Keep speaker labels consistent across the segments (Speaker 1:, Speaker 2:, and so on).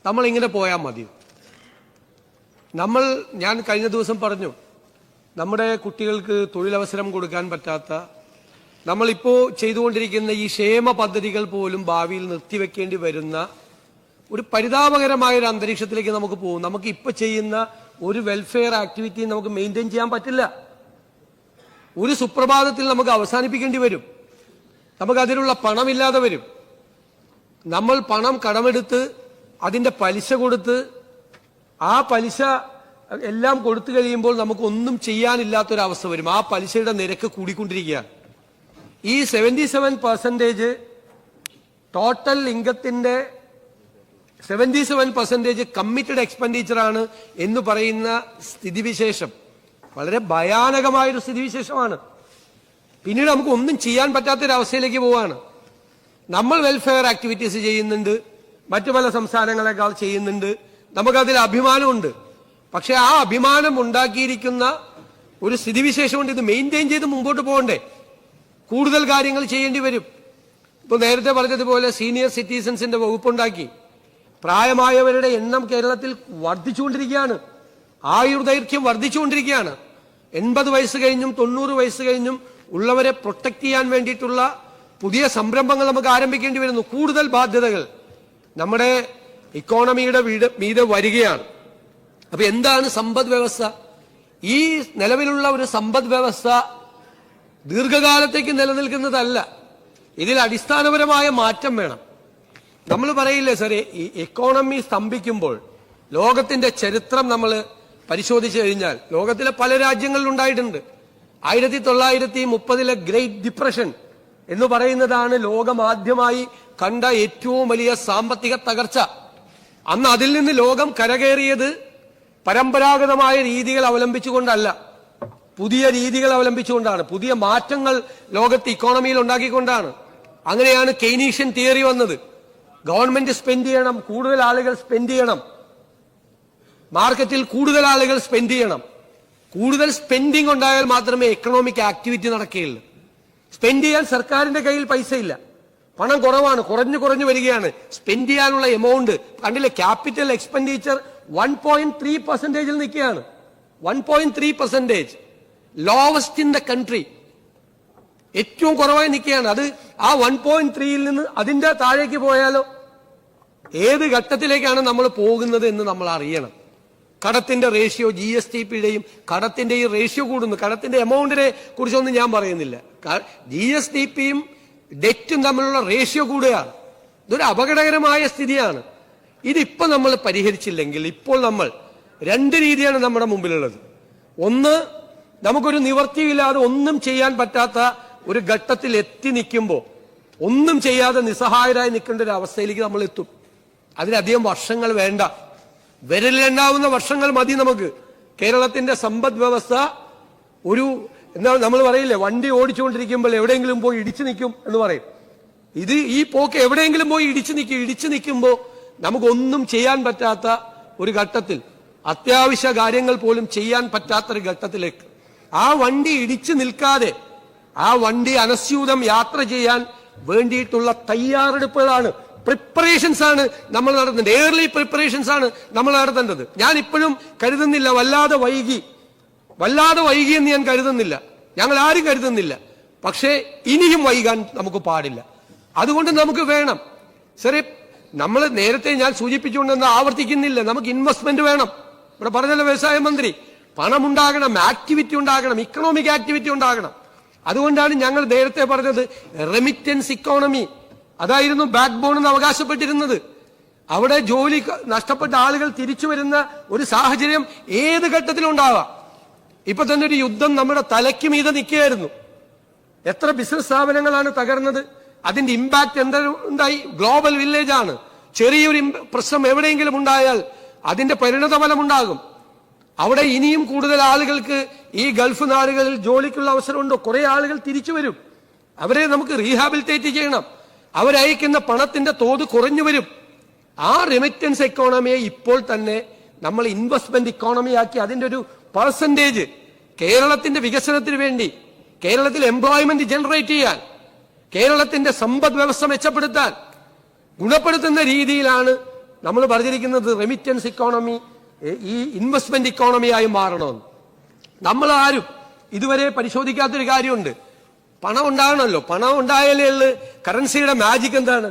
Speaker 1: നമ്മളിങ്ങനെ പോയാൽ മതി. ഞാൻ കഴിഞ്ഞ ദിവസം പറഞ്ഞു, നമ്മുടെ കുട്ടികൾക്ക് തൊഴിലവസരം കൊടുക്കാൻ പറ്റാത്ത, നമ്മളിപ്പോൾ ചെയ്തുകൊണ്ടിരിക്കുന്ന ഈ ക്ഷേമ പദ്ധതികൾ പോലും ഭാവിയിൽ നിർത്തിവെക്കേണ്ടി വരുന്ന ഒരു പരിതാപകരമായ ഒരു അന്തരീക്ഷത്തിലേക്ക് നമുക്ക് പോകും. നമുക്ക് ഇപ്പോൾ ചെയ്യുന്ന ഒരു വെൽഫെയർ ആക്ടിവിറ്റി നമുക്ക് മെയിൻറ്റെയിൻ ചെയ്യാൻ പറ്റില്ല. ഒരു സുപ്രഭാതത്തിൽ നമുക്ക് അവസാനിപ്പിക്കേണ്ടി വരും. നമുക്കതിനുള്ള പണമില്ലാതെ വരും. നമ്മൾ പണം കടമെടുത്ത് അതിൻ്റെ പലിശ കൊടുത്ത് ആ പലിശ എല്ലാം കൊടുത്തു കഴിയുമ്പോൾ നമുക്ക് ഒന്നും ചെയ്യാനില്ലാത്തൊരവസ്ഥ വരും. ആ പലിശയുടെ നിരക്ക് കൂടിക്കൊണ്ടിരിക്കുകയാണ്. ഈ 77% ടോട്ടൽ ഇൻകത്തിന്റെ 77% കമ്മിറ്റഡ് എക്സ്പെൻഡിച്ചറാണ് എന്ന് പറയുന്ന സ്ഥിതിവിശേഷം വളരെ ഭയാനകമായൊരു സ്ഥിതിവിശേഷമാണ്. പിന്നീട് നമുക്ക് ഒന്നും ചെയ്യാൻ പറ്റാത്തൊരവസ്ഥയിലേക്ക് പോവാണ്. നമ്മൾ വെൽഫെയർ ആക്ടിവിറ്റീസ് ചെയ്യുന്നുണ്ട്, മറ്റു പല സംസ്ഥാനങ്ങളെക്കാൾ ചെയ്യുന്നുണ്ട്, നമുക്കതിൽ അഭിമാനമുണ്ട്. പക്ഷെ ആ അഭിമാനം ഉണ്ടാക്കിയിരിക്കുന്ന ഒരു സ്ഥിതിവിശേഷം കൊണ്ട് ഇത് മെയിൻറ്റെയിൻ ചെയ്ത് മുമ്പോട്ട് പോകണ്ടേ? കൂടുതൽ കാര്യങ്ങൾ ചെയ്യേണ്ടി വരും. ഇപ്പോൾ നേരത്തെ പറഞ്ഞതുപോലെ സീനിയർ സിറ്റിസൺസിന്റെ വകുപ്പുണ്ടാക്കി. പ്രായമായവരുടെ എണ്ണം കേരളത്തിൽ വർദ്ധിച്ചുകൊണ്ടിരിക്കുകയാണ്. ആയുർദൈർഘ്യം വർദ്ധിച്ചുകൊണ്ടിരിക്കുകയാണ്. 80 വയസ്സ് കഴിഞ്ഞും 90 വയസ്സ് കഴിഞ്ഞും ഉള്ളവരെ പ്രൊട്ടക്ട് ചെയ്യാൻ വേണ്ടിയിട്ടുള്ള പുതിയ സംരംഭങ്ങൾ നമുക്ക് ആരംഭിക്കേണ്ടി വരുന്നു. കൂടുതൽ ബാധ്യതകൾ നമ്മുടെ ഇക്കോണമിയുടെ മീതെ വരികയാണ്. അപ്പൊ എന്താണ് സമ്പദ് വ്യവസ്ഥ? ഈ നിലവിലുള്ള ഒരു സമ്പദ് വ്യവസ്ഥ ദീർഘകാലത്തേക്ക് നിലനിൽക്കുന്നതല്ല. ഇതിൽ അടിസ്ഥാനപരമായ മാറ്റം വേണം. നമ്മൾ പറയില്ലേ സാറേ, ഈ എക്കോണമി സ്തംഭിക്കുമ്പോൾ ലോകത്തിന്റെ ചരിത്രം നമ്മൾ പരിശോധിച്ചു കഴിഞ്ഞാൽ ലോകത്തിലെ പല രാജ്യങ്ങളിലും ഉണ്ടായിട്ടുണ്ട്. 1930 ഗ്രേറ്റ് ഡിപ്രഷൻ എന്ന് പറയുന്നതാണ് ലോകം ആദ്യമായി കണ്ട ഏറ്റവും വലിയ സാമ്പത്തിക തകർച്ച. അന്ന് അതിൽ നിന്ന് ലോകം കരകയറിയത് പരമ്പരാഗതമായ രീതികൾ അവലംബിച്ചുകൊണ്ടല്ല, പുതിയ രീതികൾ അവലംബിച്ചുകൊണ്ടാണ്. പുതിയ മാറ്റങ്ങൾ ലോകത്ത് ഇക്കോണമിയിൽ ഉണ്ടാക്കിക്കൊണ്ടാണ്. അങ്ങനെയാണ് കെയ്നീഷ്യൻ തിയറി വന്നത്. ഗവൺമെന്റ് സ്പെൻഡ് ചെയ്യണം, കൂടുതൽ ആളുകൾ സ്പെൻഡ് ചെയ്യണം, മാർക്കറ്റിൽ കൂടുതൽ ആളുകൾ സ്പെൻഡ് ചെയ്യണം. കൂടുതൽ സ്പെൻഡിങ് ഉണ്ടായാൽ മാത്രമേ എക്കണോമിക് ആക്ടിവിറ്റി നടക്കുകയുള്ളൂ. സ്പെൻഡ് ചെയ്യാൻ സർക്കാരിന്റെ കയ്യിൽ പൈസ ഇല്ല, പണം കുറവാണ്, കുറഞ്ഞു വരികയാണ്. സ്പെൻഡ് ചെയ്യാനുള്ള എമൗണ്ട് കണ്ടില്ലേ, ക്യാപിറ്റൽ എക്സ്പെൻഡിച്ചർ 1.3% നിൽക്കുകയാണ്. 1.3%, ലോവസ്റ്റ് ഇൻ ദ കൺട്രി, ഏറ്റവും കുറവായി നിൽക്കുകയാണ്. അത് ആ 1.3യിൽ നിന്ന് അതിന്റെ താഴേക്ക് പോയാലോ ഏത് ഘട്ടത്തിലേക്കാണ് നമ്മൾ പോകുന്നത് എന്ന് നമ്മൾ അറിയണം. കടത്തിന്റെ റേഷ്യോ, GSDPയുടെയും കടത്തിന്റെയും റേഷ്യോ കൂടുന്നു. കടത്തിന്റെ എമൗണ്ടിനെ കുറിച്ചൊന്നും ഞാൻ പറയുന്നില്ല. GSDPയും ഡെറ്റും തമ്മിലുള്ള റേഷ്യോ കൂടുകയാണ്. ഇതൊരു അപകടകരമായ സ്ഥിതിയാണ്. ഇതിപ്പോ നമ്മൾ പരിഹരിച്ചില്ലെങ്കിൽ ഇപ്പോൾ നമ്മൾ രണ്ട് രീതിയാണ് നമ്മുടെ മുമ്പിലുള്ളത്. ഒന്ന്, നമുക്കൊരു നിവർത്തിയില്ലാതെ ഒന്നും ചെയ്യാൻ പറ്റാത്ത ഒരു ഘട്ടത്തിൽ എത്തി നിൽക്കുമ്പോൾ ഒന്നും ചെയ്യാതെ നിസ്സഹായരായി നിൽക്കേണ്ട ഒരു അവസ്ഥയിലേക്ക് നമ്മൾ എത്തും. അതിലധികം വർഷങ്ങൾ വേണ്ട, വിരലിലെണ്ണാവുന്ന വർഷങ്ങൾ മതി നമുക്ക്. കേരളത്തിന്റെ സമ്പദ് വ്യവസ്ഥ ഒരു എന്താണ് നമ്മൾ പറയില്ലേ, വണ്ടി ഓടിച്ചുകൊണ്ടിരിക്കുമ്പോൾ എവിടെയെങ്കിലും പോയി ഇടിച്ചു നിൽക്കും എന്ന് പറയും. ഈ പോക്ക് എവിടെയെങ്കിലും പോയി ഇടിച്ചു നിൽക്കുമ്പോൾ നമുക്കൊന്നും ചെയ്യാൻ പറ്റാത്ത ഒരു ഘട്ടത്തിൽ, അത്യാവശ്യ കാര്യങ്ങൾ പോലും ചെയ്യാൻ പറ്റാത്തൊരു ഘട്ടത്തിലേക്ക് ആ വണ്ടി ഇടിച്ചു നിൽക്കാതെ ആ വണ്ടി അനസ്യൂതം യാത്ര ചെയ്യാൻ വേണ്ടിയിട്ടുള്ള തയ്യാറെടുപ്പുകളാണ്, പ്രിപ്പറേഷൻസ് ആണ് നമ്മൾ നടത്തേണ്ടത്. ഏർലി പ്രിപ്പറേഷൻസ് ആണ് നമ്മൾ നടത്തേണ്ടത്. ഞാൻ ഇപ്പോഴും കരുതുന്നില്ല വല്ലാതെ വൈകി എന്ന് ഞാൻ കരുതുന്നില്ല, ഞങ്ങൾ ആരും കരുതുന്നില്ല. പക്ഷേ ഇനിയും വൈകാൻ നമുക്ക് പാടില്ല. അതുകൊണ്ട് നമുക്ക് വേണം സാറേ, നമ്മൾ നേരത്തെ ഞാൻ സൂചിപ്പിച്ചുകൊണ്ടെന്ന് ആവർത്തിക്കുന്നില്ല, നമുക്ക് ഇൻവെസ്റ്റ്മെന്റ് വേണം. ഇവിടെ പറഞ്ഞല്ലോ വ്യവസായ മന്ത്രി, പണം ഉണ്ടാകണം, ആക്ടിവിറ്റി ഉണ്ടാകണം, ഇക്കണോമിക് ആക്ടിവിറ്റി ഉണ്ടാകണം. അതുകൊണ്ടാണ് ഞങ്ങൾ നേരത്തെ പറഞ്ഞത് റെമിറ്റൻസ് ഇക്കോണമി, അതായിരുന്നു ബാക്ക് ബോൺ എന്ന് അവകാശപ്പെട്ടിരുന്നത്. അവിടെ ജോലി നഷ്ടപ്പെട്ട ആളുകൾ തിരിച്ചു വരുന്ന ഒരു സാഹചര്യം ഏത് ഘട്ടത്തിലും ഉണ്ടാവാം. ഇപ്പൊ തന്നെ ഒരു യുദ്ധം നമ്മുടെ തലയ്ക്ക് മീതെ നിൽക്കുകയായിരുന്നു. എത്ര ബിസിനസ് സ്ഥാപനങ്ങളാണ് തകർന്നത്, അതിന്റെ ഇമ്പാക്ട് എന്തായി? ഗ്ലോബൽ വില്ലേജ് ആണ്. ചെറിയൊരു പ്രശ്നം എവിടെയെങ്കിലും ഉണ്ടായാൽ അതിന്റെ പരിണതഫലം ഉണ്ടാകും. അവിടെ ഇനിയും കൂടുതൽ ആളുകൾക്ക് ഈ ഗൾഫ് നാടുകളിൽ ജോലിക്കുള്ള അവസരമുണ്ടോ? കുറെ ആളുകൾ തിരിച്ചു വരും. അവരെ നമുക്ക് റീഹാബിലിറ്റേറ്റ് ചെയ്യണം. അവരയക്കുന്ന പണത്തിന്റെ തോത് കുറഞ്ഞു വരും. ആ റെമിറ്റൻസ് എക്കോണമിയെ ഇപ്പോൾ തന്നെ നമ്മൾ ഇൻവെസ്റ്റ്മെന്റ് ഇക്കോണമി ആക്കി അതിന്റെ ഒരു പെർസെന്റേജ് കേരളത്തിന്റെ വികസനത്തിന് വേണ്ടി, കേരളത്തിൽ എംപ്ലോയ്മെന്റ് ജനറേറ്റ് ചെയ്യാൻ, കേരളത്തിന്റെ സമ്പദ് വ്യവസ്ഥ മെച്ചപ്പെടുത്താൻ, ഗുണപ്പെടുത്തുന്ന രീതിയിലാണ് നമ്മൾ പറഞ്ഞിരിക്കുന്നത് റെമിറ്റൻസ് ഇക്കോണമി ഈ ഇൻവെസ്റ്റ്മെന്റ് ഇക്കോണമിയായി മാറണമെന്ന്. നമ്മൾ ആരും ഇതുവരെ പരിശോധിക്കാത്തൊരു കാര്യമുണ്ട്. പണം ഉണ്ടാകണമല്ലോ. പണം ഉണ്ടായാലേ ഉള്ളു. കറൻസിയുടെ മാജിക് എന്താണ്?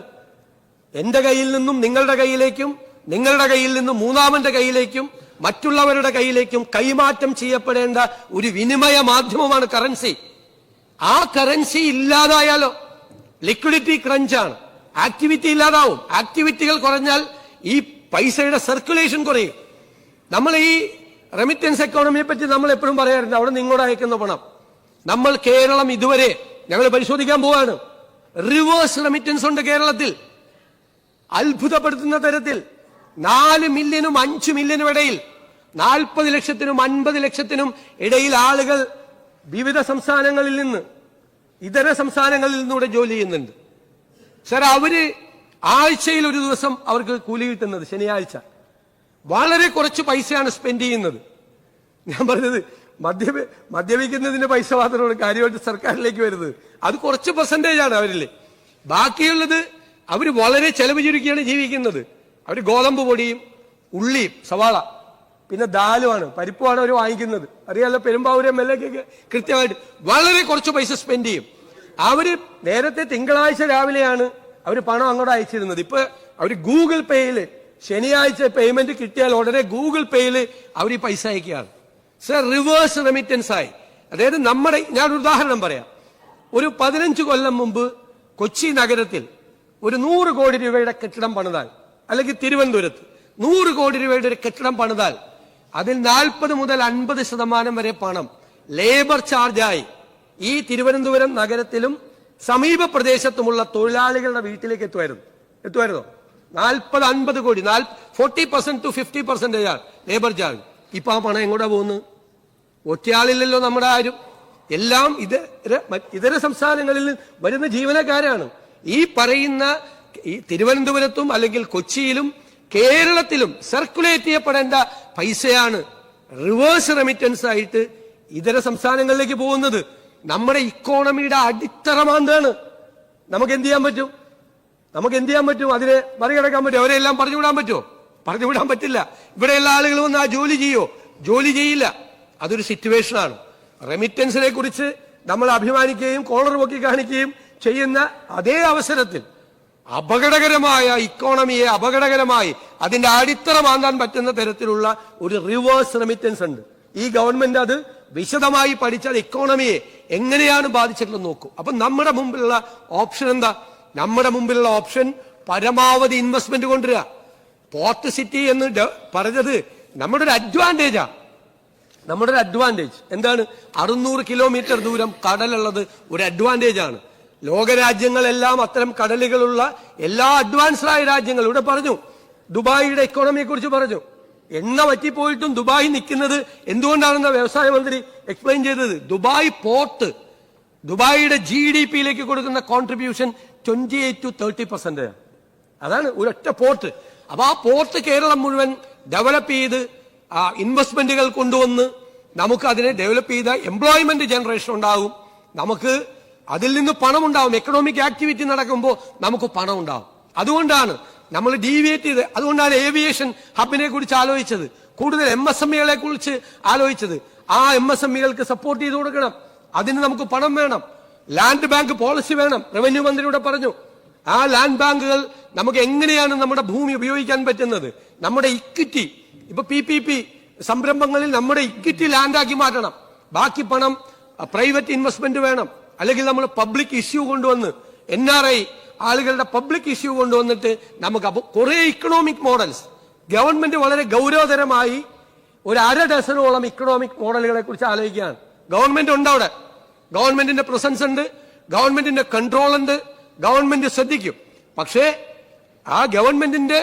Speaker 1: എന്റെ കയ്യിൽ നിന്നും നിങ്ങളുടെ കയ്യിലേക്കും, നിങ്ങളുടെ കയ്യിൽ നിന്നും മൂന്നാമന്റെ കയ്യിലേക്കും, മറ്റുള്ളവരുടെ കയ്യിലേക്കും കൈമാറ്റം ചെയ്യപ്പെടേണ്ട ഒരു വിനിമയ മാധ്യമമാണ് കറൻസി. ആ കറൻസി ഇല്ലാതായാലോ ലിക്വിഡിറ്റി ക്രഞ്ചാണ്. ആക്ടിവിറ്റി ഇല്ലാതാവും. ആക്ടിവിറ്റികൾ കുറഞ്ഞാൽ ഈ പൈസയുടെ സർക്കുലേഷൻ കുറയും. നമ്മൾ ഈ റെമിറ്റൻസ് എക്കോണമിയെ പറ്റി നമ്മൾ എപ്പോഴും പറയാറുണ്ട്, അവിടെ നിങ്ങളോട് അയക്കുന്ന പണം. നമ്മൾ കേരളം ഇതുവരെ ഞങ്ങൾ പരിശോധിക്കാൻ പോവാണ്. റിവേഴ്സ് റെമിറ്റൻസ് ഉണ്ട് കേരളത്തിൽ. അത്ഭുതപ്പെടുത്തുന്ന തരത്തിൽ 4 മില്യനും 5 മില്യനും ഇടയിൽ, 40 ലക്ഷത്തിനും 50 ലക്ഷത്തിനും ഇടയിൽ ആളുകൾ വിവിധ സംസ്ഥാനങ്ങളിൽ നിന്ന്, ഇതര സംസ്ഥാനങ്ങളിൽ നിന്നൂടെ ജോലി ചെയ്യുന്നുണ്ട്. സർ, അവര് ആഴ്ചയിൽ ഒരു ദിവസം അവർക്ക് കൂലി കിട്ടുന്നത് ശനിയാഴ്ച. വളരെ കുറച്ച് പൈസയാണ് സ്പെൻഡ് ചെയ്യുന്നത്. ഞാൻ പറഞ്ഞത് മദ്യപിക്കുന്നതിന്റെ പൈസ മാത്രമാണ് കാര്യമായിട്ട് സർക്കാരിലേക്ക് വരുന്നത്. അത് കുറച്ച് പെർസെന്റേജ് ആണ് അവരില്ലേ. ബാക്കിയുള്ളത് അവർ വളരെ ചെലവ് ചുരുക്കിയാണ് ജീവിക്കുന്നത്. അവർ ഗോതമ്പ് പൊടിയും ഉള്ളിയും സവാള പിന്നെ ദാലുമാണ്, പരിപ്പുമാണ് അവർ വാങ്ങിക്കുന്നത്. അറിയാലോ, പെരുമ്പാവൂരെ മെല്ലക്കൊക്കെ കൃത്യമായിട്ട് വളരെ കുറച്ച് പൈസ സ്പെൻഡ് ചെയ്യും. അവര് നേരത്തെ തിങ്കളാഴ്ച രാവിലെയാണ് അവർ പണം അങ്ങോട്ട് അയച്ചിരുന്നത്. ഇപ്പൊ അവർ ഗൂഗിൾ പേയില് ശനിയാഴ്ച പേയ്മെന്റ് കിട്ടിയാൽ ഉടനെ ഗൂഗിൾ പേയില് അവർ ഈ പൈസ അയക്കുകയാണ്. സർ, റിവേഴ്സ് റെമിറ്റൻസ് ആയി. അതായത് ഞാനൊരു ഉദാഹരണം പറയാം. ഒരു 15 കൊല്ലം മുമ്പ് കൊച്ചി നഗരത്തിൽ ഒരു 100 കോടി രൂപയുടെ കെട്ടിടം പണിതാൽ, അല്ലെങ്കിൽ തിരുവനന്തപുരത്ത് 100 കോടി രൂപയുടെ ഒരു കെട്ടിടം പണിതാൽ അതിൽ 40 മുതൽ 50% വരെ പണം ലേബർ ചാർജായി ഈ തിരുവനന്തപുരം നഗരത്തിലും സമീപ പ്രദേശത്തുമുള്ള തൊഴിലാളികളുടെ വീട്ടിലേക്ക് എത്തുമായിരുന്നോ? 40-50 കോടി, 40% to 50% ലേബർ ചാർജ്. ഇപ്പൊ ആ പണം എങ്ങോട്ടാ പോകുന്നത്? ഒറ്റയാളില്ലല്ലോ നമ്മുടെ ആരും. എല്ലാം ഇതര സംസ്ഥാനങ്ങളിൽ വരുന്ന ജീവനക്കാരാണ്. ഈ പറയുന്ന ഈ തിരുവനന്തപുരത്തും അല്ലെങ്കിൽ കൊച്ചിയിലും കേരളത്തിലും സർക്കുലേറ്റ് ചെയ്യപ്പെടേണ്ട പൈസയാണ് റിവേഴ്സ് റെമിറ്റൻസ് ആയിട്ട് ഇതര സംസ്ഥാനങ്ങളിലേക്ക് പോകുന്നത്. നമ്മുടെ ഇക്കോണമിയുടെ അടിത്തറ മാന്താണ്. നമുക്ക് എന്ത് ചെയ്യാൻ പറ്റും? അതിനെ മറികടക്കാൻ പറ്റും? അവരെല്ലാം പറഞ്ഞുവിടാൻ പറ്റുമോ? പറഞ്ഞുവിടാൻ പറ്റില്ല. ഇവിടെയുള്ള ആളുകൾ വന്ന് ആ ജോലി ചെയ്യില്ല. അതൊരു സിറ്റുവേഷനാണ്. റെമിറ്റൻസിനെ കുറിച്ച് നമ്മൾ അഭിമാനിക്കുകയും കോളർ പൊക്കി കാണിക്കുകയും ചെയ്യുന്ന അതേ അവസരത്തിൽ അപകടകരമായ ഇക്കോണമിയെ അപകടകരമായി അതിന്റെ അടിത്തറ മാന്താൻ പറ്റുന്ന തരത്തിലുള്ള ഒരു റിവേഴ്സ് റെമിറ്റൻസ് ഉണ്ട്. ഈ ഗവൺമെന്റ് അത് വിശദമായി പഠിച്ചാൽ ഇക്കോണമിയെ എങ്ങനെയാണ് ബാധിച്ചിട്ടുള്ളത് നോക്കും. അപ്പൊ നമ്മുടെ മുമ്പിലുള്ള ഓപ്ഷൻ എന്താ? നമ്മുടെ മുമ്പിലുള്ള ഓപ്ഷൻ പരമാവധി ഇൻവെസ്റ്റ്മെന്റ് കൊണ്ടുവരിക. പോർട്ട് സിറ്റി എന്ന് പറഞ്ഞത് നമ്മുടെ ഒരു അഡ്വാൻറ്റേജാ. എന്താണ്? 600 കിലോമീറ്റർ ദൂരം കടലുള്ളത് ഒരു അഡ്വാൻറ്റേജ് ആണ്. ലോകരാജ്യങ്ങളെല്ലാം അത്തരം കടലുകളുള്ള എല്ലാ അഡ്വാൻസ്ഡ് ആയ രാജ്യങ്ങൾ ഇവിടെ പറഞ്ഞു. ദുബായിയുടെ ഇക്കോണമിയെ കുറിച്ച് പറഞ്ഞു. എണ്ണ വറ്റിപ്പോയിട്ടും ദുബായ് നിൽക്കുന്നത് എന്തുകൊണ്ടാണെന്ന വ്യവസായ മന്ത്രി എക്സ്പ്ലെയിൻ ചെയ്തത്. ദുബായ് പോർട്ട് ദുബായിയുടെ GDP-യിലേക്ക് കൊടുക്കുന്ന കോൺട്രിബ്യൂഷൻ 28 to 30%. അതാണ് ഒരൊറ്റ പോർട്ട്. അപ്പൊ ആ പോർട്ട് കേരളം മുഴുവൻ ഡെവലപ്പ് ചെയ്ത് ഇൻവെസ്റ്റ്മെന്റുകൾ കൊണ്ടുവന്ന് നമുക്ക് അതിനെ ഡെവലപ്പ് ചെയ്ത എംപ്ലോയ്മെന്റ് ജനറേഷൻ ഉണ്ടാകും. നമുക്ക് അതിൽ നിന്ന് പണം ഉണ്ടാവും. എക്കണോമിക് ആക്ടിവിറ്റി നടക്കുമ്പോൾ നമുക്ക് പണം ഉണ്ടാവും. അതുകൊണ്ടാണ് നമ്മൾ ഡീവിയേറ്റ് ചെയ്ത്, അതുകൊണ്ടാണ് ഏവിയേഷൻ ഹബിനെ കുറിച്ച് ആലോചിച്ചത്, കൂടുതൽ MSME-കളെ കുറിച്ച് ആലോചിച്ചത്. ആ MSME-കൾക്ക് സപ്പോർട്ട് ചെയ്ത് കൊടുക്കണം. അതിന് നമുക്ക് പണം വേണം. ലാൻഡ് ബാങ്ക് പോളിസി വേണം. റവന്യൂ മന്ത്രിയോട് പറഞ്ഞു. ആ ലാൻഡ് ബാങ്കുകൾ നമുക്ക് എങ്ങനെയാണ് നമ്മുടെ ഭൂമി ഉപയോഗിക്കാൻ പറ്റുന്നത്? നമ്മുടെ ഇക്വിറ്റി, ഇപ്പൊ PPP സംരംഭങ്ങളിൽ നമ്മുടെ ഇക്വിറ്റി ലാൻഡാക്കി മാറ്റണം. ബാക്കി പണം പ്രൈവറ്റ് ഇൻവെസ്റ്റ്മെന്റ് വേണം. അല്ലെങ്കിൽ നമ്മൾ പബ്ലിക് ഇഷ്യൂ കൊണ്ടുവന്ന് NRI ആളുകളുടെ പബ്ലിക് ഇഷ്യൂ കൊണ്ടുവന്നിട്ട് നമുക്ക് കുറെ ഇക്കണോമിക് മോഡൽസ് ഗവൺമെന്റ് വളരെ ഗൗരവതരമായി ഒരു 1/2 ഡസനോളം ഇക്കണോമിക് മോഡലുകളെ കുറിച്ച് ആലോചിക്കുകയാണ്. ഗവൺമെന്റ് ഉണ്ട് അവിടെ. ഗവൺമെന്റിന്റെ പ്രസൻസ് ഉണ്ട്, ഗവൺമെന്റിന്റെ കൺട്രോൾ ഉണ്ട്, ഗവൺമെന്റ് ശ്രദ്ധിക്കും. പക്ഷേ ആ ഗവൺമെന്റിന്റെ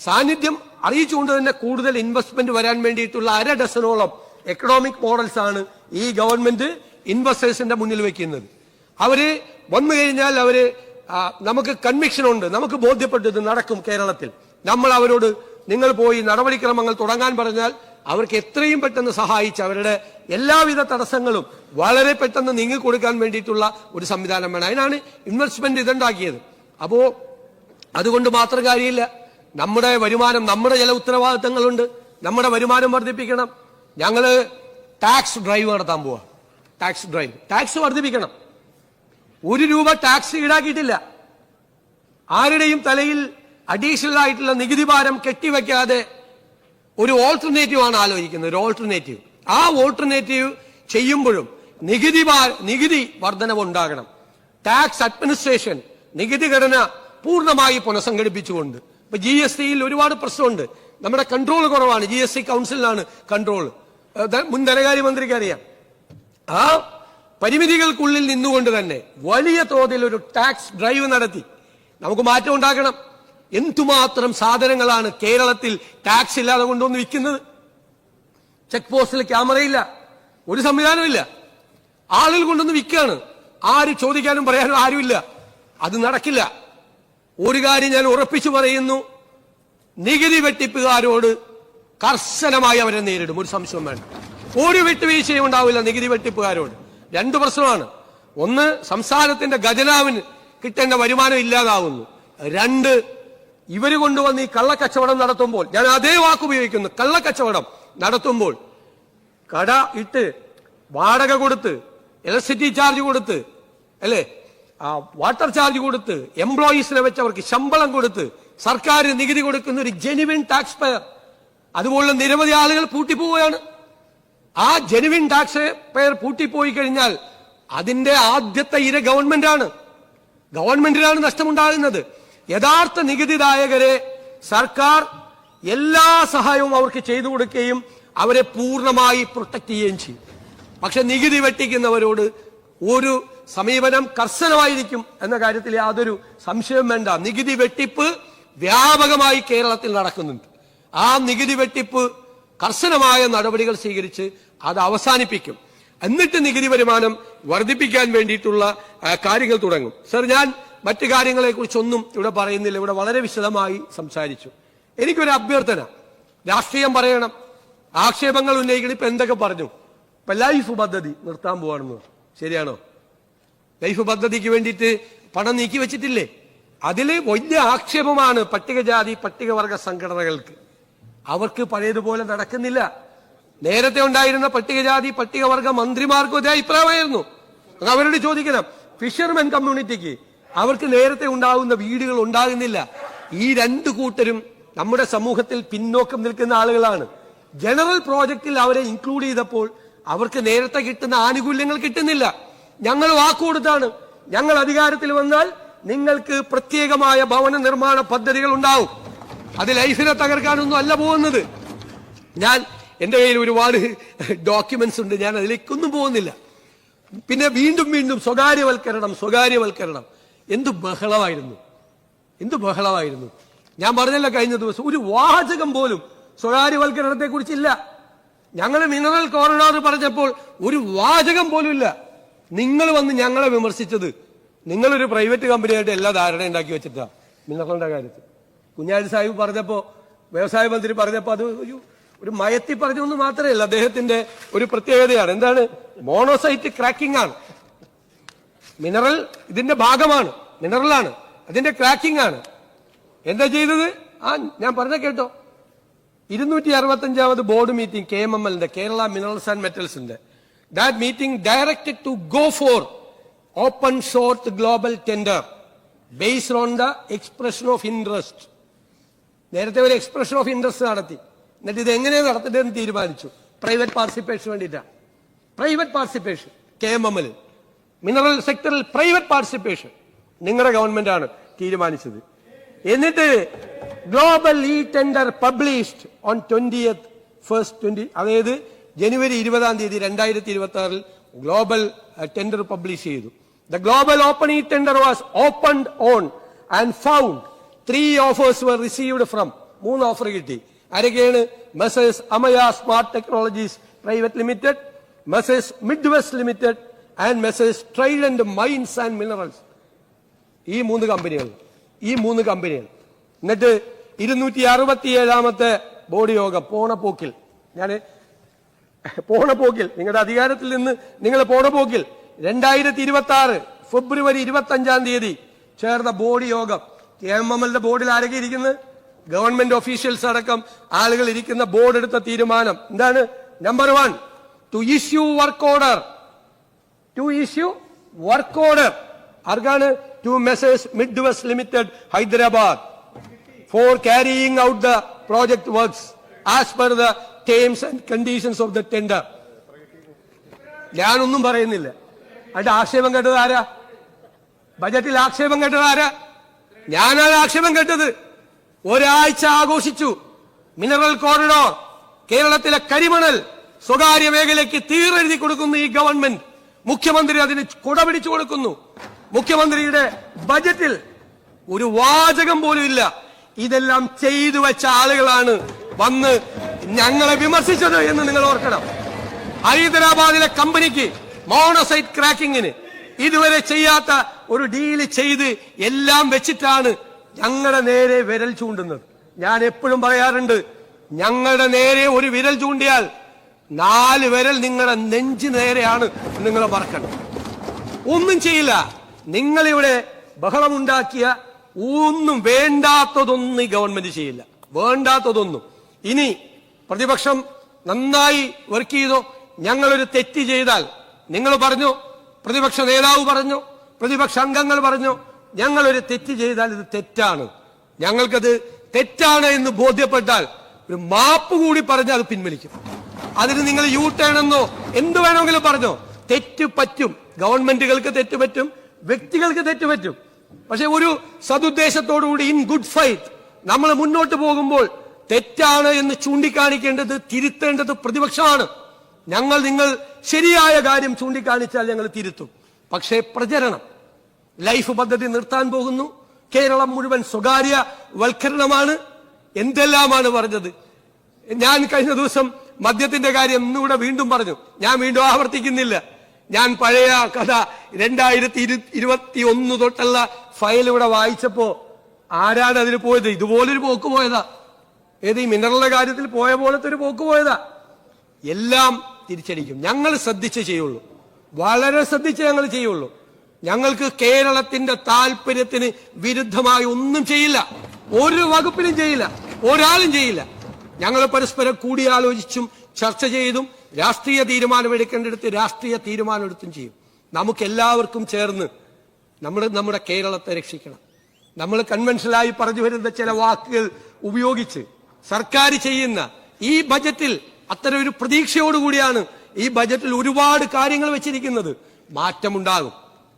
Speaker 1: സാന്നിധ്യം അറിയിച്ചുകൊണ്ട് തന്നെ കൂടുതൽ ഇൻവെസ്റ്റ്മെന്റ് വരാൻ വേണ്ടിയിട്ടുള്ള 1/2 ഡസനോളം എക്കണോമിക് മോഡൽസ് ആണ് ഈ ഗവൺമെന്റ് ഇൻവെസ്റ്റേഴ്സിന്റെ മുന്നിൽ വെക്കുന്നത്. അവര് വന്നു കഴിഞ്ഞാൽ നമുക്ക് കൺവിക്ഷൻ ഉണ്ട്, നമുക്ക് ബോധ്യപ്പെട്ടത് നടക്കും കേരളത്തിൽ. നമ്മൾ അവരോട് നിങ്ങൾ പോയി നടപടിക്രമങ്ങൾ തുടങ്ങാൻ പറഞ്ഞാൽ അവർക്ക് എത്രയും പെട്ടെന്ന് സഹായിച്ച് അവരുടെ എല്ലാവിധ തടസ്സങ്ങളും വളരെ പെട്ടെന്ന് നീങ്ങിക്കൊടുക്കാൻ വേണ്ടിയിട്ടുള്ള ഒരു സംവിധാനം വേണം. അതിനാണ് ഇൻവെസ്റ്റ്മെന്റ് ഇതുണ്ടാക്കിയത്. അപ്പോ അതുകൊണ്ട് മാത്രം കാര്യമില്ല. നമ്മുടെ വരുമാനം, നമ്മുടെ ചില ഉത്തരവാദിത്തങ്ങളുണ്ട്. നമ്മുടെ വരുമാനം വർദ്ധിപ്പിക്കണം. ഞങ്ങള് ടാക്സ് ഡ്രൈവ് നടത്താൻ പോവാ. ടാക്സ് ഡ്രൈവ്, ടാക്സ് വർദ്ധിപ്പിക്കണം. 1 രൂപ ടാക്സ് ഈടാക്കിയിട്ടില്ല. ആരുടെയും തലയിൽ അഡീഷണൽ ആയിട്ടുള്ള നികുതി ഭാരം കെട്ടിവെക്കാതെ ഒരു ഓൾട്ടർനേറ്റീവ് ആണ് ആലോചിക്കുന്നത്. ഒരു ഓൾട്ടർനേറ്റീവ്. ആ ഓൾട്ടർനേറ്റീവ് ചെയ്യുമ്പോഴും നികുതി വർധനവ് ഉണ്ടാകണം. ടാക്സ് അഡ്മിനിസ്ട്രേഷൻ, നികുതി ഘടന പൂർണ്ണമായി പുനഃസംഘടിപ്പിച്ചുകൊണ്ട്. ഇപ്പൊ GST ഒരുപാട് പ്രശ്നമുണ്ട്. നമ്മുടെ കൺട്രോൾ കുറവാണ്. GST കൗൺസിലിനാണ് കൺട്രോൾ. മുൻ ധനകാര്യമന്ത്രിക്ക് അറിയാം. ആ പരിമിതികൾക്കുള്ളിൽ നിന്നുകൊണ്ട് തന്നെ വലിയ തോതിൽ ഒരു ടാക്സ് ഡ്രൈവ് നടത്തി നമുക്ക് മാറ്റം ഉണ്ടാക്കണം. എന്തുമാത്രം സാധനങ്ങളാണ് കേരളത്തിൽ ടാക്സ് ഇല്ലാതെ കൊണ്ടുവന്ന് വിൽക്കുന്നത്. ചെക്ക് പോസ്റ്റിൽ ക്യാമറയില്ല, ഒരു സംവിധാനമില്ല, ആളുകൾ കൊണ്ടുവന്ന് വിൽക്കുകയാണ്. ആര് ചോദിക്കാനും പറയാനും ആരുമില്ല. അത് നടക്കില്ല. ഒരു കാര്യം ഞാൻ ഉറപ്പിച്ചു പറയുന്നു, നികുതി വെട്ടിപ്പുകാരോട് കർശനമായി അവരെ നേരിടും. ഒരു സംശയം വേണ്ട. ഒരു വിട്ടുവീഴ്ചയും ഉണ്ടാവില്ല നികുതി വെട്ടിപ്പുകാരോട്. 2 പ്രശ്നമാണ്. ഒന്ന്, സംസ്ഥാനത്തിന്റെ ഖജനാവിന് കിട്ടേണ്ട വരുമാനം ഇല്ലാതാവുന്നു. 2, ഇവര് കൊണ്ടുവന്ന് ഈ കള്ളക്കച്ചവടം നടത്തുമ്പോൾ, ഞാൻ അതേ വാക്കുപയോഗിക്കുന്നു, കള്ളക്കച്ചവടം നടത്തുമ്പോൾ കട ഇട്ട് വാടക കൊടുത്ത്, ഇലക്ട്രിസിറ്റി ചാർജ് കൊടുത്ത്, അല്ലേ, വാട്ടർ ചാർജ് കൊടുത്ത്, എംപ്ലോയീസിനെ വെച്ച് അവർക്ക് ശമ്പളം കൊടുത്ത് സർക്കാർ നികുതി കൊടുക്കുന്ന ഒരു ജെനുവിൻ ടാക്സ് പെയർ, അതുപോലുള്ള നിരവധി ആളുകൾ പൂട്ടിപ്പോവുകയാണ്. ആ ജെനുവിൻ ടാക്സ് പെയർ പൂട്ടിപ്പോയി കഴിഞ്ഞാൽ അതിന്റെ ആദ്യത്തെ ഇര ഗവൺമെന്റിനാണ് നഷ്ടമുണ്ടാകുന്നത്. യഥാർത്ഥ നികുതിദായകരെ സർക്കാർ എല്ലാ സഹായവും അവർക്ക് ചെയ്തു കൊടുക്കുകയും അവരെ പൂർണ്ണമായി പ്രൊട്ടക്ട് ചെയ്യുകയും ചെയ്യും. പക്ഷെ നികുതി വെട്ടിക്കുന്നവരോട് ഒരു സമീപനം കർശനമായിരിക്കും എന്ന കാര്യത്തിൽ യാതൊരു സംശയവും വേണ്ട. നികുതി വെട്ടിപ്പ് വ്യാപകമായി കേരളത്തിൽ നടക്കുന്നുണ്ട്. ആ നികുതി വെട്ടിപ്പ് കർശനമായ നടപടികൾ സ്വീകരിച്ച് അത് അവസാനിപ്പിക്കും. എന്നിട്ട് നികുതി വരുമാനം വർദ്ധിപ്പിക്കാൻ വേണ്ടിയിട്ടുള്ള കാര്യങ്ങൾ തുടങ്ങും. സർ, ഞാൻ മറ്റു കാര്യങ്ങളെ കുറിച്ചൊന്നും ഇവിടെ പറയുന്നില്ല. ഇവിടെ വളരെ വിശദമായി സംസാരിച്ചു. എനിക്കൊരു അഭ്യർത്ഥന, രാഷ്ട്രീയം പറയണം, ആക്ഷേപങ്ങൾ ഉന്നയിക്കണം. ഇപ്പൊ എന്തൊക്കെ പറഞ്ഞു? ഇപ്പൊ ലൈഫ് പദ്ധതി നിർത്താൻ പോവാണെന്ന്, ശരിയാണോ? ലൈഫ് പദ്ധതിക്ക് വേണ്ടിയിട്ട് പണം നീക്കി വെച്ചിട്ടില്ലേ? അതില് വലിയ ആക്ഷേപമാണ് പട്ടികജാതി പട്ടികവർഗ സംഘടനകൾക്ക്. അവർക്ക് പഴയതുപോലെ നടക്കുന്നില്ല. നേരത്തെ ഉണ്ടായിരുന്ന പട്ടികജാതി പട്ടികവർഗ മന്ത്രിമാർക്കും അതേ അഭിപ്രായമായിരുന്നു. അവരോട് ചോദിക്കണം. ഫിഷർമെൻ കമ്മ്യൂണിറ്റിക്ക് അവർക്ക് നേരത്തെ ഉണ്ടാകുന്ന വീടുകൾ ഉണ്ടാകുന്നില്ല. ഈ 2 കൂട്ടരും നമ്മുടെ സമൂഹത്തിൽ പിന്നോക്കം നിൽക്കുന്ന ആളുകളാണ്. ജനറൽ പ്രോജക്റ്റിൽ അവരെ ഇൻക്ലൂഡ് ചെയ്തപ്പോൾ അവർക്ക് നേരത്തെ കിട്ടുന്ന ആനുകൂല്യങ്ങൾ കിട്ടുന്നില്ല. ഞങ്ങൾ വാക്കുകൊടുത്താണ്, ഞങ്ങൾ അധികാരത്തിൽ വന്നാൽ നിങ്ങൾക്ക് പ്രത്യേകമായ ഭവന നിർമ്മാണ പദ്ധതികൾ ഉണ്ടാവും. അത് ലൈഫിനെ തകർക്കാനൊന്നും അല്ല പോകുന്നത്. എന്റെ കയ്യിൽ ഒരുപാട് ഡോക്യുമെന്റ്സ് ഉണ്ട്, ഞാൻ അതിലേക്കൊന്നും പോകുന്നില്ല. പിന്നെ വീണ്ടും സ്വകാര്യവൽക്കരണം. എന്ത് ബഹളമായിരുന്നു. ഞാൻ പറഞ്ഞല്ല കഴിഞ്ഞ ദിവസം, ഒരു വാചകം പോലും സ്വകാര്യവൽക്കരണത്തെ കുറിച്ചില്ല. ഞങ്ങൾ മിനറൽ കോറിഡോർ പറഞ്ഞപ്പോൾ ഒരു വാചകം പോലും ഇല്ല. നിങ്ങൾ വന്ന് ഞങ്ങളെ വിമർശിച്ചത്, നിങ്ങളൊരു പ്രൈവറ്റ് കമ്പനിയായിട്ട് എല്ലാ ധാരണ ഉണ്ടാക്കി വെച്ചിട്ടാ മിനറലിന്റെ കാര്യത്തിൽ. കുഞ്ഞാലി സാഹിബ് പറഞ്ഞപ്പോ, വ്യവസായ മന്ത്രി പറഞ്ഞപ്പോ അത് ഒരു മയത്തി പറഞ്ഞൊന്നും മാത്രമല്ല, അദ്ദേഹത്തിന്റെ ഒരു പ്രത്യേകതയാണ്. എന്താണ്? മോണോസൈറ്റ് ക്രാക്കിംഗ് ആണ്. മിനറൽ ഇതിന്റെ ഭാഗമാണ്, മിനറലാണ്, അതിന്റെ ക്രാക്കിംഗ് ആണ്. എന്താ ചെയ്തത്? ഞാൻ പറഞ്ഞ കേട്ടോ, 265ാമത് ബോർഡ് മീറ്റിംഗ് KMMLന്റെ, കേരള മിനറൽസ് ആൻഡ് മെറ്റൽസിന്റെ, that meeting directed to go for open short global tender based on the expression of interest. നേരത്തെ ഒരു എക്സ്പ്രഷൻ ഓഫ് ഇൻട്രസ്റ്റ് നടത്തി. എന്നിട്ട് ഇത് എങ്ങനെയാണ് നടത്തേണ്ടതെന്ന് തീരുമാനിച്ചു. പ്രൈവറ്റ് പാർട്ടിസിപ്പേഷൻ വേണ്ടിയിട്ടാണ്. പ്രൈവറ്റ് പാർട്ടിസിപ്പേഷൻ KMML മിനറൽ സെക്ടറിൽ പ്രൈവറ്റ് പാർട്ടിസിപ്പേഷൻ നിങ്ങളുടെ ഗവൺമെന്റ് ആണ് തീരുമാനിച്ചത്. എന്നിട്ട് global tender published on 20th അതായത് ജനുവരി 20 2026 ഗ്ലോബൽ ടെൻഡർ പബ്ലിഷ് ചെയ്തു. The global open tender was opened on and found 3 offers were received from. 3 offer കിട്ടി. ആരൊക്കെയാണ്? Messrs Amaya Smart Technologies Private Limited, messrs Midwest Limited and messrs Trident Mines and Minerals. ഈ 3 കമ്പനികൾ. എന്നിട്ട് 267ാമത്തെ board യോഗം പോണ പോക്കിൽ നിങ്ങളുടെ അധികാരത്തിൽ നിന്ന് നിങ്ങൾ പോണ പോക്കിൽ 2026 ഫെബ്രുവരി 25 ചേർന്ന ബോർഡ് യോഗം. KMMLന്റെ ബോർഡിൽ ആരൊക്കെ ഇരിക്കുന്നത്? ഗവൺമെന്റ് ഒഫീഷ്യൽസ് അടക്കം ആളുകൾ ഇരിക്കുന്ന ബോർഡ് എടുത്ത തീരുമാനം എന്താണ്? Number 1, to issue work order. ആർക്കാണ്? To messrs Midwest Limited Hyderabad for carrying out the project works as per the terms and conditions of the tender. ഞാനൊന്നും പറയുന്നില്ല. അതിന്റെ ആക്ഷേപം കേട്ടത് ആരാ? ബജറ്റിൽ ആക്ഷേപം കേട്ടത് ആരാ? ഞാനാണ് ആക്ഷേപം കേട്ടത്. ഒരാഴ്ച ആഘോഷിച്ചു മിനറൽ കോറിഡോർ, കേരളത്തിലെ കരിമണൽ സ്വകാര്യ മേഖലയ്ക്ക് തീരെഴുതി കൊടുക്കുന്നു ഈ ഗവൺമെന്റ്. മുഖ്യമന്ത്രി അതിന് കുടപിടിച്ചു കൊടുക്കുന്നു. മുഖ്യമന്ത്രിയുടെ ബജറ്റിൽ ഒരു വാചകം പോലും ഇല്ല. ഇതെല്ലാം ചെയ്തു വെച്ച ആളുകളാണ് വന്ന് ഞങ്ങളെ വിമർശിച്ചത് എന്ന് നിങ്ങൾ ഓർക്കണം. ഹൈദരാബാദിലെ കമ്പനിക്ക് മോണോസൈറ്റ് ക്രാക്കിങ്ങിന് ഇതുവരെ ചെയ്യാത്ത ഒരു ഡീല് ചെയ്ത് എല്ലാം വെച്ചിട്ടാണ് ഞങ്ങളുടെ നേരെ വിരൽ ചൂണ്ടുന്നത്. ഞാൻ എപ്പോഴും പറയാറുണ്ട്, ഞങ്ങളുടെ നേരെ ഒരു വിരൽ ചൂണ്ടിയാൽ 4 വിരൽ നിങ്ങളുടെ നെഞ്ചു നേരെയാണ്. നിങ്ങൾ മറക്കണം. ഒന്നും ചെയ്യില്ല. നിങ്ങളിവിടെ ബഹളമുണ്ടാക്കിയ ഒന്നും വേണ്ടാത്തതൊന്നും ഈ ഗവൺമെന്റ് ചെയ്യില്ല. വേണ്ടാത്തതൊന്നും. ഇനി പ്രതിപക്ഷം നന്നായി വർക്ക് ചെയ്തോ. ഞങ്ങളൊരു തെറ്റ് ചെയ്താൽ നിങ്ങൾ പറഞ്ഞു, പ്രതിപക്ഷ നേതാവ് പറഞ്ഞു, പ്രതിപക്ഷ അംഗങ്ങൾ പറഞ്ഞു, ഞങ്ങളൊരു തെറ്റ് ചെയ്താൽ ഇത് തെറ്റാണ്, ഞങ്ങൾക്കത് തെറ്റാണ് എന്ന് ബോധ്യപ്പെട്ടാൽ ഒരു മാപ്പ് കൂടി പറഞ്ഞ് അത് പിൻവലിക്കും. അതിന് നിങ്ങൾ യു ടേൺ എന്നോ എന്ത് വേണമെങ്കിലും പറഞ്ഞോ. തെറ്റ് പറ്റും. ഗവൺമെന്റുകൾക്ക് തെറ്റ് പറ്റും, വ്യക്തികൾക്ക് തെറ്റ് പറ്റും. പക്ഷെ ഒരു സതുദ്ദേശത്തോടുകൂടി ഇൻ ഗുഡ് ഫൈറ്റ് നമ്മൾ മുന്നോട്ട് പോകുമ്പോൾ തെറ്റാണ് എന്ന് ചൂണ്ടിക്കാണിക്കേണ്ടത്, തിരുത്തേണ്ടത് പ്രതിപക്ഷമാണ്. നിങ്ങൾ ശരിയായ കാര്യം ചൂണ്ടിക്കാണിച്ചാൽ ഞങ്ങൾ തിരുത്തും. പക്ഷേ പ്രചരണം, ലൈഫ് പദ്ധതി നിർത്താൻ പോകുന്നു, കേരളം മുഴുവൻ സ്വകാര്യ വൽക്കരണമാണ്, എന്തെല്ലാമാണ് പറഞ്ഞത്. ഞാൻ കഴിഞ്ഞ ദിവസം മദ്യത്തിന്റെ കാര്യം ഇന്നിവിടെ വീണ്ടും പറഞ്ഞു. ഞാൻ വീണ്ടും ആവർത്തിക്കുന്നില്ല. ഞാൻ പഴയ കഥ 2021 തൊട്ടുള്ള ഫയൽ ഇവിടെ വായിച്ചപ്പോ ആരാണ് അതിന് പോയത്? ഇതുപോലൊരു പോക്ക് പോയതാ. ഏത് ഈ മിനറലിന്റെ കാര്യത്തിൽ പോയ പോലത്തെ ഒരു പോക്ക് പോയതാ. എല്ലാം തിരിച്ചടിക്കും. ഞങ്ങൾ ശ്രദ്ധിച്ചേ ചെയ്യുള്ളൂ, വളരെ ശ്രദ്ധിച്ചേ ഞങ്ങൾ ചെയ്യുള്ളൂ. ഞങ്ങൾക്ക് കേരളത്തിന്റെ താല്പര്യത്തിന് വിരുദ്ധമായി ഒന്നും ചെയ്യില്ല. ഒരു വകുപ്പിലും ചെയ്യില്ല, ഒരാളും ചെയ്യില്ല. ഞങ്ങൾ പരസ്പരം കൂടിയാലോചിച്ചും ചർച്ച ചെയ്തും രാഷ്ട്രീയ തീരുമാനമെടുക്കേണ്ടടുത്ത് രാഷ്ട്രീയ തീരുമാനമെടുത്തും ചെയ്യും. നമുക്ക് എല്ലാവർക്കും ചേർന്ന് നമ്മുടെ കേരളത്തെ രക്ഷിക്കണം. നമ്മൾ കൺവെൻഷനായി പറഞ്ഞു വരുന്ന ചില വാക്കുകൾ ഉപയോഗിച്ച് സർക്കാർ ചെയ്യുന്ന ഈ ബജറ്റിൽ അത്തരം ഒരു പ്രതീക്ഷയോടുകൂടിയാണ് ഈ ബജറ്റിൽ ഒരുപാട് കാര്യങ്ങൾ വെച്ചിരിക്കുന്നത്. മാറ്റമുണ്ടാകും.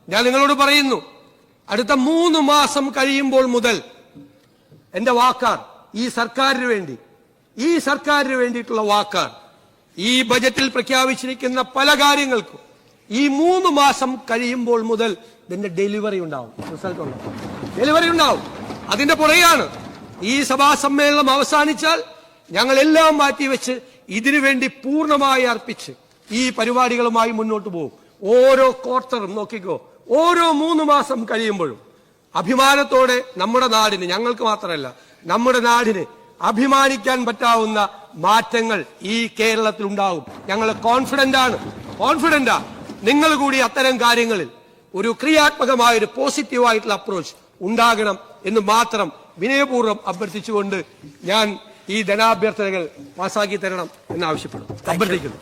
Speaker 1: ഞാൻ നിങ്ങളോട് പറയുന്നു, അടുത്ത 3 മാസം കഴിയുമ്പോൾ മുതൽ എന്റെ വാക്കാണ് ഈ സർക്കാരിന് വേണ്ടിയിട്ടുള്ള വാക്കാണ്. ഈ ബജറ്റിൽ പ്രഖ്യാപിച്ചിരിക്കുന്ന പല കാര്യങ്ങൾക്കും ഈ 3 മാസം കഴിയുമ്പോൾ മുതൽ ഇതിന്റെ ഡെലിവറി ഉണ്ടാവും, റിസൾട്ട് ഉണ്ടാവും, ഡെലിവറി ഉണ്ടാവും. അതിന്റെ പുറകെയാണ് ഈ സഭാ സമ്മേളനം അവസാനിച്ചാൽ ഞങ്ങൾ എല്ലാം മാറ്റിവെച്ച് ഇതിനുവേണ്ടി പൂർണ്ണമായി അർപ്പിച്ച് ഈ പരിപാടികളുമായി മുന്നോട്ട് പോകും. ഓരോ ക്വാർട്ടറും നോക്കിക്കോ, ഓരോ 3 മാസം കഴിയുമ്പോഴും അഭിമാനത്തോടെ നമ്മുടെ നാടിന്, ഞങ്ങൾക്ക് മാത്രമല്ല നമ്മുടെ നാടിന് അഭിമാനിക്കാൻ പറ്റാവുന്ന മാറ്റങ്ങൾ ഈ കേരളത്തിൽ ഉണ്ടാകും. ഞങ്ങൾ കോൺഫിഡന്റാ. നിങ്ങൾ കൂടി അത്തരം കാര്യങ്ങളിൽ ഒരു ക്രിയാത്മകമായ ഒരു പോസിറ്റീവായിട്ടുള്ള അപ്രോച്ച് ഉണ്ടാകണം എന്ന് മാത്രം വിനയപൂർവ്വം അഭ്യർത്ഥിച്ചുകൊണ്ട് ഞാൻ ഈ ധനാഭ്യർത്ഥനകൾ പാസാക്കി തരണം എന്ന് അഭ്യർത്ഥിക്കുന്നു.